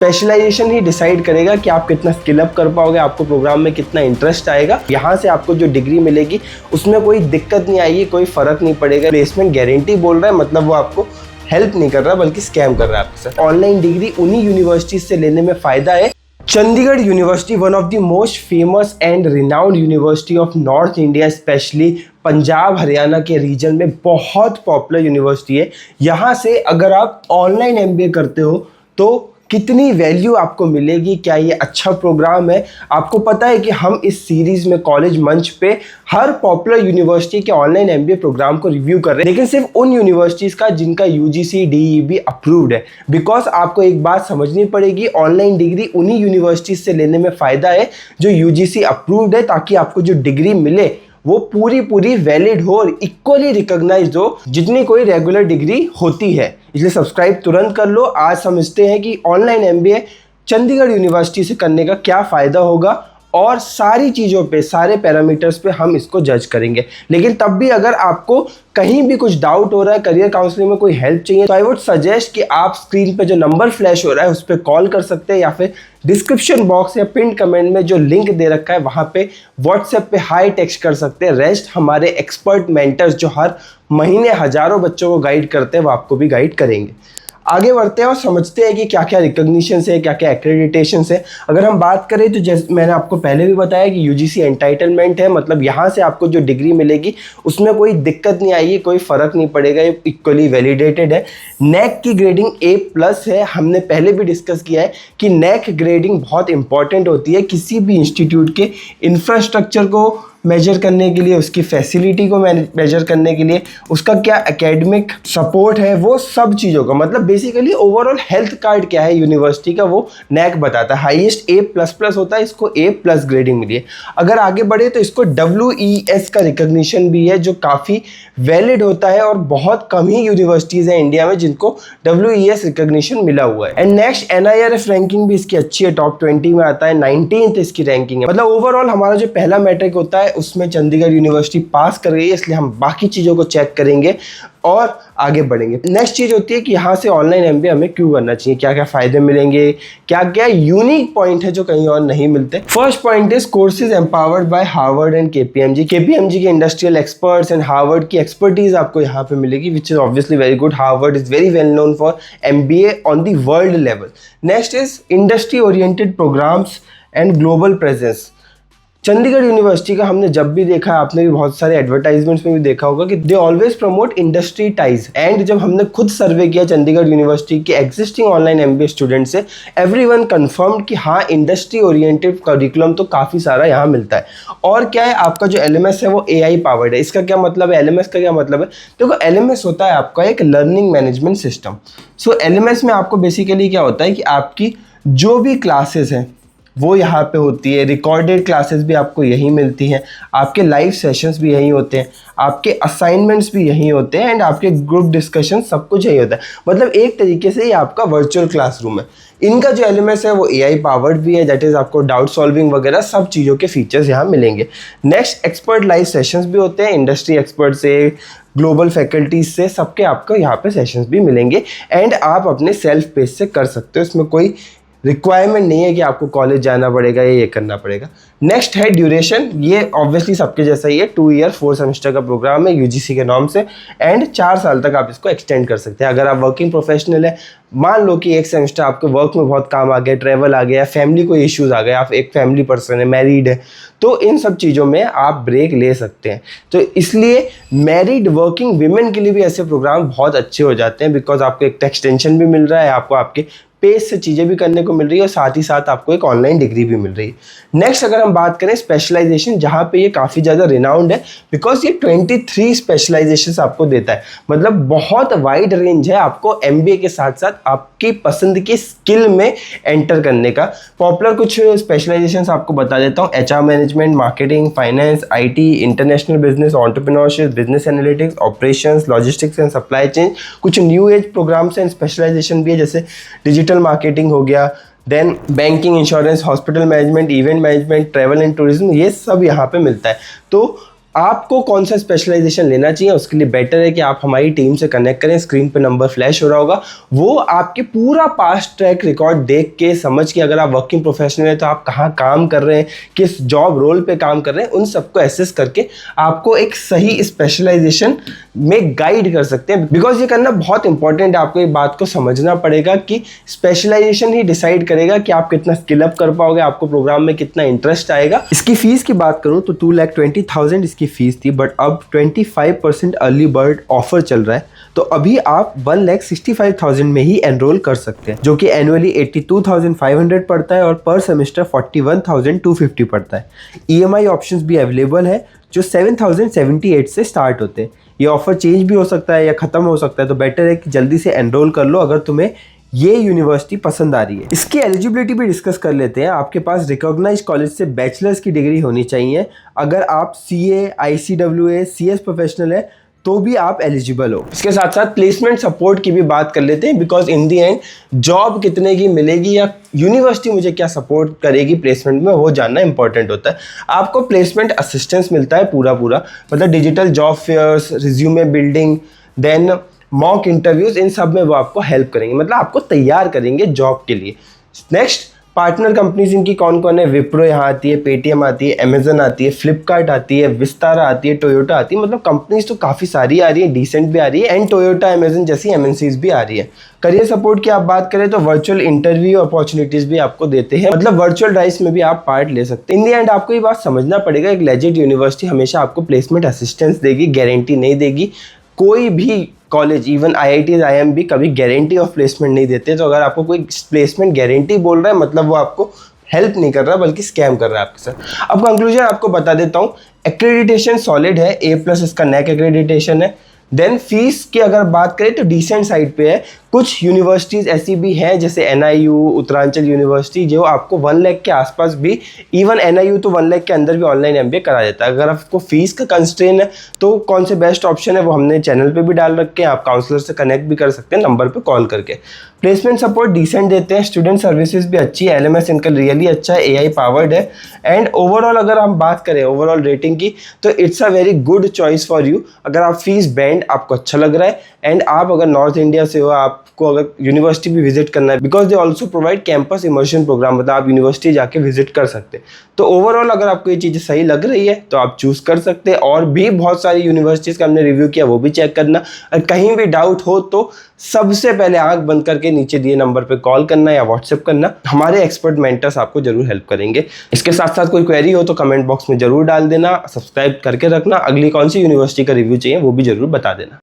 Specialisation ही decide करेगा कि आप कितना स्किल अप कर पाओगे, आपको प्रोग्राम में कितना इंटरेस्ट आएगा। यहाँ से आपको जो डिग्री मिलेगी उसमें कोई दिक्कत नहीं आएगी, कोई फर्क नहीं पड़ेगा। प्लेसमेंट गारंटी बोल रहा है, मतलब वो आपको हेल्प नहीं कर रहा बल्कि स्कैम कर रहा है आपके साथ। ऑनलाइन डिग्री उन्हीं यूनिवर्सिटीज से लेने में फायदा है। Chandigarh university, one of the most famous and renowned university of north India, specially Punjab Haryana के रीजन में बहुत पॉपुलर यूनिवर्सिटी है। यहाँ से अगर आप ऑनलाइन एमबीए करते हो तो कितनी वैल्यू आपको मिलेगी, क्या ये अच्छा प्रोग्राम है। आपको पता है कि हम इस सीरीज में कॉलेज मंच पे हर पॉपुलर यूनिवर्सिटी के ऑनलाइन एमबीए प्रोग्राम को रिव्यू कर रहे हैं, लेकिन सिर्फ उन यूनिवर्सिटीज़ का जिनका यूजीसी डीईबी अप्रूव्ड है। बिकॉज आपको एक बात समझनी पड़ेगी, ऑनलाइन डिग्री उन्हीं यूनिवर्सिटीज़ से लेने में फ़ायदा है जो यूजीसी अप्रूव्ड है, ताकि आपको जो डिग्री मिले वो पूरी वैलिड हो और इक्वली रिकॉग्नाइज्ड हो जितनी कोई रेगुलर डिग्री होती है। इसलिए सब्सक्राइब तुरंत कर लो। आज समझते हैं कि ऑनलाइन एमबीए चंडीगढ़ यूनिवर्सिटी से करने का क्या फ़ायदा होगा और सारी चीज़ों पे, सारे पैरामीटर्स पे हम इसको जज करेंगे। लेकिन तब भी अगर आपको कहीं भी कुछ डाउट हो रहा है, करियर काउंसलिंग में कोई हेल्प चाहिए, तो आई वुड सजेस्ट कि आप स्क्रीन पे जो नंबर फ्लैश हो रहा है उस पर कॉल कर सकते हैं, या फिर डिस्क्रिप्शन बॉक्स या पिन कमेंट में जो लिंक दे रखा है वहाँ पे व्हाट्सएप पे हाई टेक्स्ट कर सकते हैं। रेस्ट हमारे एक्सपर्ट मेंटर्स जो हर महीने हज़ारों बच्चों को गाइड करते हैं वो आपको भी गाइड करेंगे। आगे बढ़ते हैं और समझते हैं कि क्या क्या रिकॉग्निशन है, क्या क्या एक्रेडिटेशन है। अगर हम बात करें तो जैसे मैंने आपको पहले भी बताया कि यूजीसी एंटाइटलमेंट है, मतलब यहाँ से आपको जो डिग्री मिलेगी उसमें कोई दिक्कत नहीं आएगी, कोई फ़र्क नहीं पड़ेगा, ये इक्वली वैलिडेटेड है। नैक की ग्रेडिंग A+ है। हमने पहले भी डिस्कस किया है कि नैक ग्रेडिंग बहुत इंपॉर्टेंट होती है किसी भी इंस्टीट्यूट के इंफ्रास्ट्रक्चर को मेजर करने के लिए, उसकी फैसिलिटी को मेजर करने के लिए, उसका क्या एकेडमिक सपोर्ट है, वो सब चीज़ों का, मतलब बेसिकली ओवरऑल हेल्थ कार्ड क्या है यूनिवर्सिटी का, वो नैक बताता है। हाईएस्ट A++ होता है, इसको A+ ग्रेडिंग मिली है। अगर आगे बढ़े तो इसको WES का रिकॉग्निशन भी है जो काफ़ी वैलिड होता है और बहुत कम ही यूनिवर्सिटीज़ हैं इंडिया में जिनको WES रिकॉग्निशन मिला हुआ है। एंड नेक्स्ट NIRF रैंकिंग भी इसकी अच्छी है, टॉप 20 में आता है, 19th इसकी रैंकिंग है। मतलब ओवरऑल हमारा जो पहला मैट्रिक होता है उसमें चंडीगढ़ यूनिवर्सिटी पास कर गई है, इसलिए हम बाकी चीज़ों को चेक करेंगे और आगे बढ़ेंगे। नेक्स्ट चीज़ होती है कि यहाँ से ऑनलाइन एमबीए हमें क्यों करना चाहिए, क्या क्या फ़ायदे मिलेंगे, क्या क्या यूनिक पॉइंट है जो कहीं और नहीं मिलते। First point is courses empowered by Harvard and KPMG के इंडस्ट्रियल एक्सपर्ट्स एंड हार्वर्ड की एक्सपर्टीज आपको यहाँ पे मिलेगी, which is obviously very good. Harvard is very well known for MBA on the world level. Next is industry oriented programmes and global presence. Chandigarh university का हमने जब भी देखा, आपने भी बहुत सारे एडवर्टाइजमेंट्स में भी देखा होगा कि they always promote industry ties. And जब हमने खुद सर्वे किया चंडीगढ़ यूनिवर्सिटी के एग्जिस्टिंग ऑनलाइन MBA स्टूडेंट से, एवरीवन कंफर्म्ड कि हाँ, इंडस्ट्री ओरिएंटेड करिकुलम तो काफ़ी सारा यहाँ मिलता है। और क्या है, आपका जो LMS है वो AI पावर्ड है। इसका क्या मतलब है, LMS का क्या मतलब है? देखो, LMS होता है आपका एक लर्निंग मैनेजमेंट सिस्टम। सो LMS में आपको बेसिकली क्या होता है कि आपकी जो भी क्लासेस हैं वो यहाँ पे होती है, रिकॉर्डेड क्लासेस भी आपको यहीं मिलती हैं, आपके लाइव सेशंस भी यहीं होते हैं, आपके असाइनमेंट्स भी यहीं होते हैं एंड आपके ग्रुप डिस्कशन सब कुछ यहीं होता है। मतलब एक तरीके से ये आपका वर्चुअल क्लासरूम है। इनका जो LMS है वो AI पावर्ड भी है, दैट इज़ आपको डाउट सॉल्विंग वगैरह सब चीज़ों के फीचर्स यहाँ मिलेंगे। नेक्स्ट, एक्सपर्ट लाइव सेशंस भी होते हैं, इंडस्ट्री एक्सपर्ट से, ग्लोबल फैकल्टीज से, सबके आपको यहाँ पे सेशंस भी मिलेंगे एंड आप अपने सेल्फ पेस से कर सकते हो। इसमें कोई रिक्वायरमेंट नहीं है कि आपको कॉलेज जाना पड़ेगा या ये करना पड़ेगा। नेक्स्ट है ड्यूरेशन। ये ऑब्वियसली सबके जैसा ही है, 2 ईयर 4 सेमेस्टर का प्रोग्राम है यूजीसी के नॉर्म से एंड 4 साल तक आप इसको एक्सटेंड कर सकते हैं। अगर आप वर्किंग प्रोफेशनल है, मान लो कि एक सेमेस्टर आपके वर्क में बहुत काम आ गया, ट्रैवल आ गया, फैमिली कोई इश्यूज़ आ गए, आप एक फैमिली पर्सन है, मैरिड है, तो इन सब चीज़ों में आप ब्रेक ले सकते हैं। तो इसलिए मैरिड वर्किंग विमेन के लिए भी ऐसे प्रोग्राम बहुत अच्छे हो जाते हैं, बिकॉज आपको एक एक्सटेंशन भी मिल रहा है, आपको आपके पेज से चीज़ें भी करने को मिल रही है और साथ ही साथ आपको एक ऑनलाइन डिग्री भी मिल रही है। नेक्स्ट, अगर हम बात करें स्पेशलाइजेशन, जहाँ पे ये काफ़ी ज़्यादा रिनाउंड है, बिकॉज ये 23 स्पेशलाइजेशंस आपको देता है। मतलब बहुत वाइड रेंज है आपको MBA के साथ साथ आपकी पसंद की स्किल में एंटर करने का। पॉपुलर कुछ स्पेशलाइजेशंस आपको बता देता हूँ: HR management, marketing, finance, IT, international business, entrepreneurship, business analytics, operations, logistics and supply chain. कुछ new age programs and specialisation भी है, जैसे डिजिटल मार्केटिंग हो गया, then banking, insurance, hospital management, event management, travel and tourism, ये सब यहाँ पे मिलता है। तो आपको कौन सा स्पेशलाइजेशन लेना चाहिए उसके लिए बेटर है कि आप हमारी टीम से कनेक्ट करें। स्क्रीन पे नंबर फ्लैश हो रहा होगा, वो आपके पूरा पास्ट ट्रैक रिकॉर्ड देख के समझ के, अगर आप वर्किंग प्रोफेशनल है तो आप कहाँ काम कर रहे हैं, किस जॉब रोल पे काम कर रहे हैं, उन सबको एसेस करके आपको एक सही स्पेशलाइजेशन में गाइड कर सकते हैं। बिकॉज ये करना बहुत इंपॉर्टेंट है, आपको ये बात को समझना पड़ेगा कि स्पेशलाइजेशन ही डिसाइड करेगा कि आप कितना स्किल अप कर पाओगे, आपको प्रोग्राम में कितना इंटरेस्ट आएगा। इसकी फीस की बात करूं तो 2,20,000 इसकी फीस थी, बट अब 25% अर्ली बर्ड ऑफर चल रहा है, तो अभी आप 1,65,000 में ही एनरोल कर सकते हैं, जो कि एनुअली 82,500 पड़ता है और पर सेमेस्टर 41,250 पड़ता है। EMI ऑप्शंस भी अवेलेबल है जो 7,078 से स्टार्ट होते हैं। ये ऑफर चेंज भी हो सकता है या ख़त्म हो सकता है, तो बेटर है कि जल्दी से एनरोल कर लो अगर तुम्हें ये यूनिवर्सिटी पसंद आ रही है। इसकी एलिजिबिलिटी भी डिस्कस कर लेते हैं। आपके पास रिकॉग्नाइज्ड कॉलेज से बैचलर्स की डिग्री होनी चाहिए। अगर आप CA, ICWA, CS प्रोफेशनल है तो भी आप एलिजिबल हो। इसके साथ साथ प्लेसमेंट सपोर्ट की भी बात कर लेते हैं, because in the and job कितने की मिलेगी या यूनिवर्सिटी मुझे क्या सपोर्ट करेगी प्लेसमेंट में, वो जानना इंपॉर्टेंट होता है। आपको प्लेसमेंट असिस्टेंस मिलता है पूरा, मतलब digital job fairs, resume building, then mock interviews, इन सब में वो आपको हेल्प करेंगे, मतलब आपको तैयार करेंगे जॉब के लिए। नेक्स्ट, पार्टनर कंपनीज इनकी कौन कौन है? विप्रो यहाँ आती है, पेटीएम आती है, अमेजन आती है, फ्लिपकार्ट आती है, विस्तारा आती है, टोयोटा आती है, मतलब कंपनीज तो काफ़ी सारी आ रही है, डिसेंट भी आ रही है, एंड टोयोटा, अमेजन जैसी MNCs भी आ रही है। करियर सपोर्ट की आप बात करें तो वर्चुअल इंटरव्यू अपॉर्चुनिटीज भी आपको देते हैं, मतलब वर्चुअल ड्राइव्स में भी आप पार्ट ले सकते हैं। इन दी एंड आपको ये बात समझना पड़ेगा, एक लेजिट यूनिवर्सिटी हमेशा आपको प्लेसमेंट असिस्टेंस देगी, गारंटी नहीं देगी। कोई भी कॉलेज, इवन IITs, IIM भी कभी गारंटी ऑफ प्लेसमेंट नहीं देते। तो अगर आपको कोई प्लेसमेंट गारंटी बोल रहा है, मतलब वो आपको हेल्प नहीं कर रहा बल्कि स्कैम कर रहा है आपके साथ। अब कंक्लूजन आपको बता देता हूँ। एक्रेडिटेशन सॉलिड है, A+ इसका NAC एक्रेडिटेशन है। देन फीस की अगर बात करें तो डिसेंट साइड पे है। कुछ यूनिवर्सिटीज़ ऐसी भी हैं जैसे NIU, उत्तरांचल यूनिवर्सिटी, जो आपको 1 लाख के आसपास भी, इवन NIU तो 1 लाख के अंदर भी ऑनलाइन MBA करा देता है। अगर आपको फीस का कंस्ट्रेन है तो कौन से बेस्ट ऑप्शन है वो हमने चैनल पे भी डाल रखे हैं, आप काउंसलर से कनेक्ट भी कर सकते हैं नंबर पे कॉल करके। प्लेसमेंट सपोर्ट डिसेंट देते हैं, स्टूडेंट सर्विसेज भी अच्छी है, LMS इनका रियली अच्छा है, AI पावर्ड है, एंड ओवरऑल अगर हम बात करें ओवरऑल रेटिंग की तो it's a very good choice for you. अगर आप फीस बैंड आपको अच्छा लग रहा है, एंड आप अगर नॉर्थ इंडिया से हो, आपको अगर यूनिवर्सिटी भी विजिट करना है, because they also provide campus immersion programme, मतलब आप यूनिवर्सिटी जाके विजिट कर सकते हैं। तो ओवरऑल अगर आपको ये चीज़ें सही लग रही है तो आप चूज़ कर सकते हैं। और भी बहुत सारी यूनिवर्सिटीज़ का हमने रिव्यू किया, वो भी चेक करना। और कहीं भी डाउट हो तो सबसे पहले आंख बंद करके नीचे दिए नंबर पे कॉल करना या व्हाट्सएप करना, हमारे एक्सपर्ट मेंटर्स आपको जरूर हेल्प करेंगे। इसके साथ साथ कोई क्वेरी हो तो कमेंट बॉक्स में जरूर डाल देना, सब्सक्राइब करके रखना। अगली कौन सी यूनिवर्सिटी का रिव्यू चाहिए वो भी जरूर बता देना।